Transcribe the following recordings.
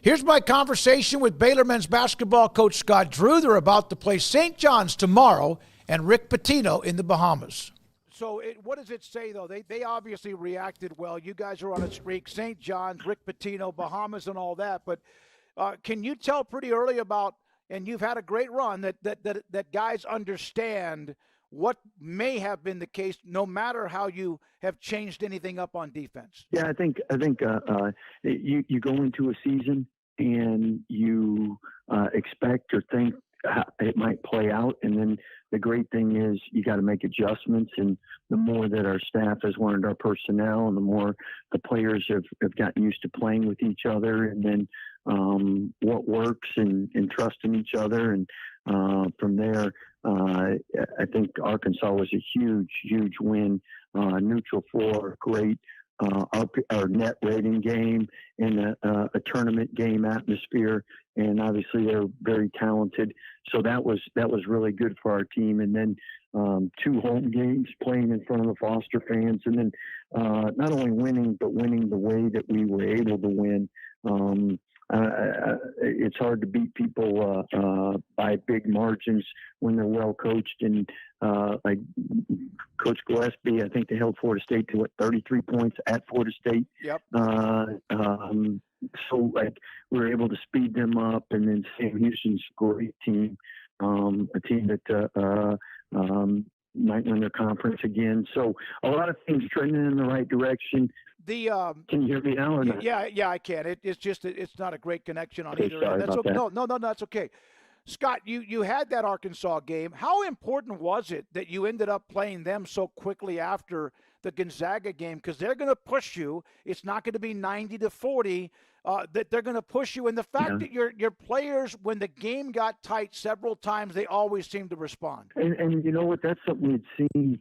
Here's my conversation with Baylor men's basketball coach Scott Drew. They're about to play St. John's tomorrow and Rick Pitino in the Bahamas. So what does it say, though? They obviously reacted well. You guys are on a streak. St. John's, Rick Pitino, Bahamas, and all that. But can you tell pretty early about, and you've had a great run, that guys understand what may have been the case, no matter how you have changed anything up on defense? Yeah, I think you go into a season and you expect or think it might play out, and then the great thing is you got to make adjustments. And the more that our staff has learned our personnel, and the more the players have gotten used to playing with each other, and then what works and trusting each other, and from there, I think Arkansas was a huge win. Neutral floor, great our net rating game, and a tournament game atmosphere, and obviously they're very talented. So that was really good for our team. And then 2 home games playing in front of the Foster fans, and then not only winning, but winning the way that we were able to win. It's hard to beat people by big margins when they're well coached, and like Coach Gillespie, I think they held Florida State to 33 points at Florida State. Yep. So like we were able to speed them up, and then Sam Houston's a great team, a team that might win their conference again. So a lot of things trending in the right direction. Can you hear me now or not? Yeah, I can. It's just it's not a great connection on Okay, either sorry end. That's about okay. that. No, that's okay. Scott, you had that Arkansas game. How important was it that you ended up playing them so quickly after the Gonzaga game? Because they're going to push you. It's not going to be 90-40. That they're going to push you. And the fact that your players, when the game got tight several times, they always seem to respond. And you know what? That's something we'd seen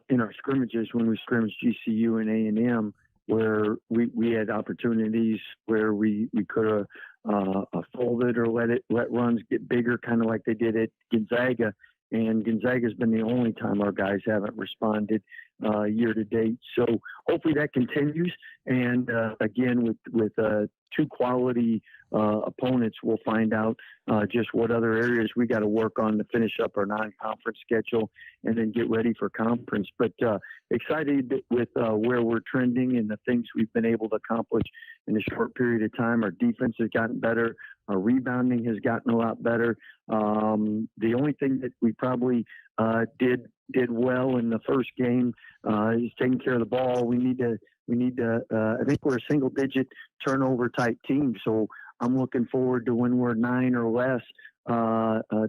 in our scrimmages when we scrimmaged GCU and A&M, where we had opportunities where we could have folded or let runs get bigger, kind of like they did at Gonzaga. And Gonzaga's been the only time our guys haven't responded year to date. So hopefully that continues. And again, with 2 quality opponents, we'll find out just what other areas we got to work on to finish up our non-conference schedule and then get ready for conference. But excited with where we're trending and the things we've been able to accomplish in a short period of time. Our defense has gotten better. Our rebounding has gotten a lot better. The only thing that we probably did well in the first game is taking care of the ball. We need to. I think we're a single-digit turnover type team, so I'm looking forward to when we're 9 or less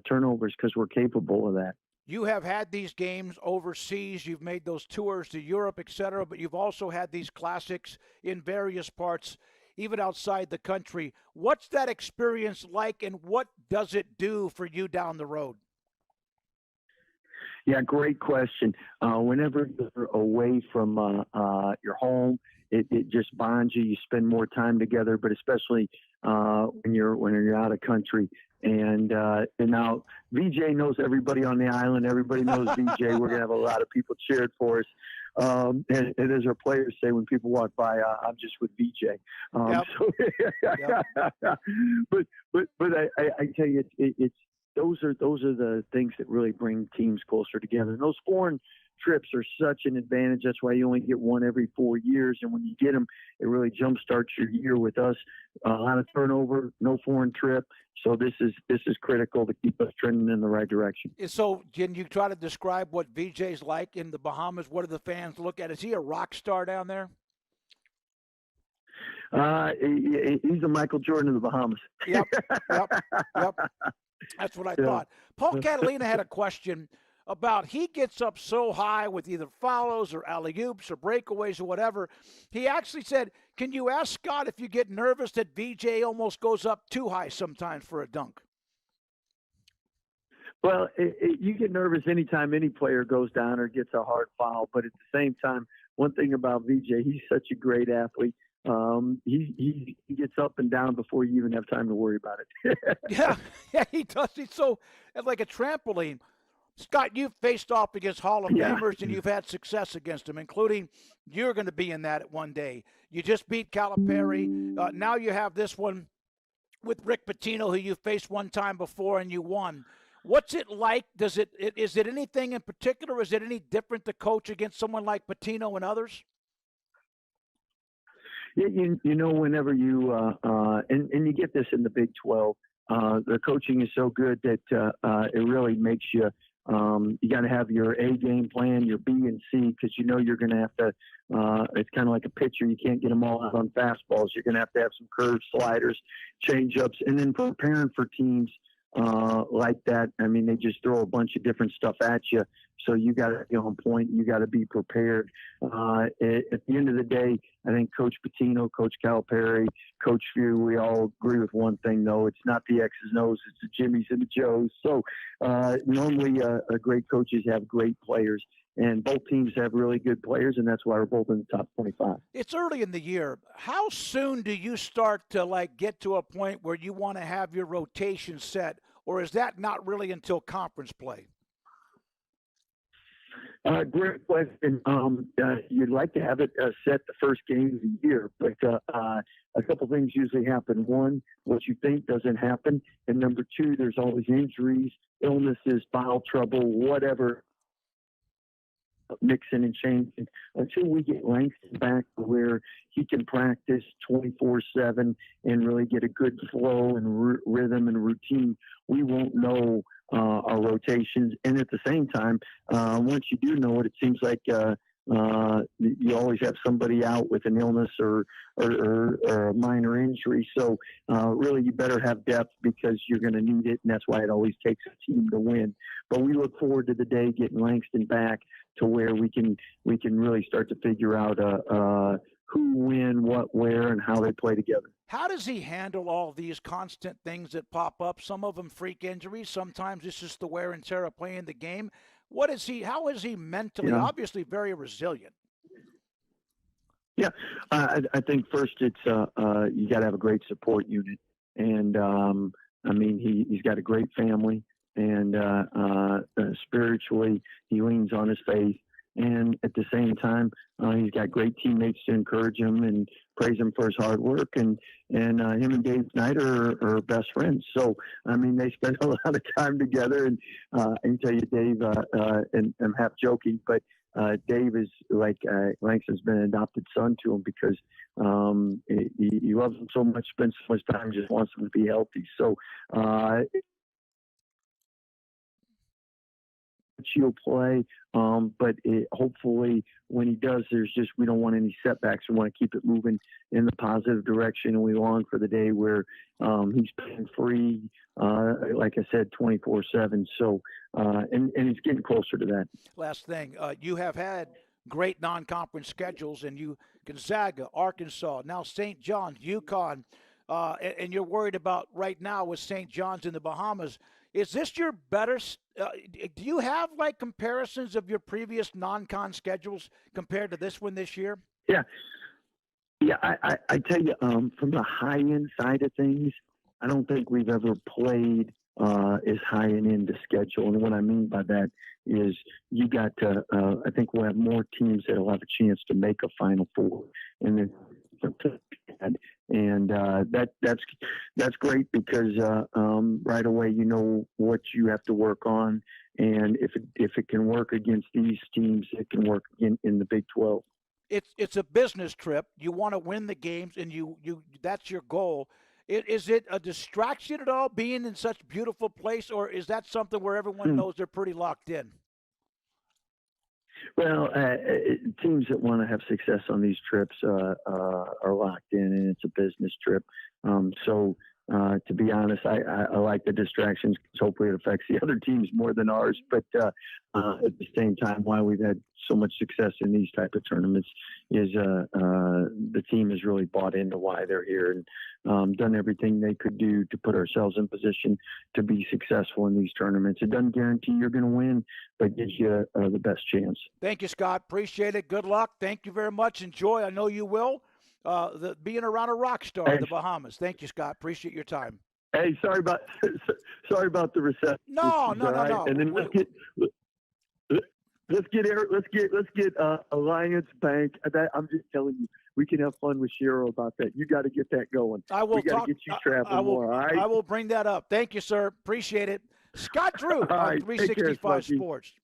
turnovers, because we're capable of that. You have had these games overseas. You've made those tours to Europe, et cetera, but you've also had these classics in various parts, even outside the country. What's that experience like, and what does it do for you down the road? Yeah, great question. Whenever you're away from your home, it just bonds you. You spend more time together, but especially when you're out of country. And now VJ knows everybody on the island. Everybody knows VJ. We're gonna have a lot of people cheering for us. And as our players say, when people walk by, I'm just with VJ. Yep. But I tell you, it's those are the things that really bring teams closer together. And those foreign trips are such an advantage. That's why you only get one every 4 years. And when you get them, it really jumpstarts your year. With us, a lot of turnover, no foreign trip. So this is critical to keep us trending in the right direction. So can you try to describe what VJ's like in the Bahamas? What do the fans look at? Is he a rock star down there? He's a Michael Jordan of the Bahamas. Yep. That's what I thought. Paul Catalina had a question about he gets up so high with either follows or alley-oops or breakaways or whatever. He actually said, can you ask Scott if you get nervous that VJ almost goes up too high sometimes for a dunk? Well, you get nervous anytime any player goes down or gets a hard foul. But at the same time, one thing about VJ, he's such a great athlete. He gets up and down before you even have time to worry about it. yeah, he does. He's so like a trampoline. Scott, you've faced off against Hall of Famers, and you've had success against them, including you're going to be in that one day. You just beat Calipari. Now you have this one with Rick Pitino, who you faced one time before and you won. What's it like? Is it anything in particular? Is it any different to coach against someone like Pitino and others? Whenever you and you get this in the Big 12, the coaching is so good that it really makes you. You got to have your A game plan, your B and C, because you're going to have to. It's kind of like a pitcher; you can't get them all out on fastballs. You're going to have some curves, sliders, changeups, and then preparing for teams like that. I mean, they just throw a bunch of different stuff at you. So you got to be on point. You got to be prepared. At the end of the day, I think Coach Pitino, Coach Calipari, Coach Few, we all agree with one thing, though. It's not the X's and O's. It's the Jimmies and the Joes. So normally great coaches have great players. And both teams have really good players, and that's why we're both in the top 25. It's early in the year. How soon do you start to get to a point where you want to have your rotation set, or is that not really until conference play? Great question. You'd like to have it set the first game of the year, but a couple things usually happen. One, what you think doesn't happen, and number two, there's always injuries, illnesses, foul trouble, whatever, mixing and changing until we get Langston back to where he can practice 24/7 and really get a good flow and rhythm and routine. We won't know our rotations, and at the same time, once you do know it, it seems like you always have somebody out with an illness or a minor injury. So really, you better have depth because you're going to need it, and that's why it always takes a team to win. But we look forward to the day getting Langston back to where we can really start to figure out who, when, what, where, and how they play together. How does he handle all these constant things that pop up? Some of them freak injuries. Sometimes it's just the wear and tear of playing the game. How is he mentally? Yeah. Obviously very resilient. Yeah, I think first it's you got to have a great support unit, and I mean he's got a great family, and spiritually he leans on his faith, and at the same time he's got great teammates to encourage him and praise him for his hard work, and him and Dave Snyder are best friends. So I mean they spend a lot of time together, and I can tell you Dave, and I'm half joking, but Dave is like Langston's been an adopted son to him because he loves him so much, spends so much time, just wants him to be healthy. So he'll play, but hopefully when he does, we don't want any setbacks. We want to keep it moving in the positive direction, and we long for the day where he's playing free, like I said, 24/7. So, and he's getting closer to that. Last thing, you have had great non-conference schedules, and Gonzaga, Arkansas, now St. John's, UConn, and you're worried about right now with St. John's in the Bahamas. Is this your better? Do you have comparisons of your previous non-con schedules compared to this one this year? Yeah. I tell you, from the high end side of things, I don't think we've ever played as high an end to schedule. And what I mean by that is you got to. I think we'll have more teams that will have a chance to make a Final Four, and then. And that's great because right away you know what you have to work on, and if it can work against these teams, it can work in the Big 12. It's a business trip. You want to win the games, and you that's your goal. Is it a distraction at all being in such a beautiful place, or is that something where everyone knows they're pretty locked in? Well, teams that want to have success on these trips are locked in, and it's a business trip. So to be honest, I like the distractions because hopefully it affects the other teams more than ours. But at the same time, why we've had so much success in these type of tournaments is the team has really bought into why they're here and done everything they could do to put ourselves in position to be successful in these tournaments. It doesn't guarantee you're going to win, but gives you the best chance. Thank you, Scott. Appreciate it. Good luck. Thank you very much. Enjoy. I know you will. Being around a rock star in the Bahamas. Thank you, Scott. Appreciate your time. Hey, sorry about the reception. No. And then let's get Alliance Bank. I'm just telling you, we can have fun with Shiro about that. You got to get that going. I will we got talk. to get you traveling more. All right. I will bring that up. Thank you, sir. Appreciate it. Scott Drew All on right, take care, 365 Smokey. Sports.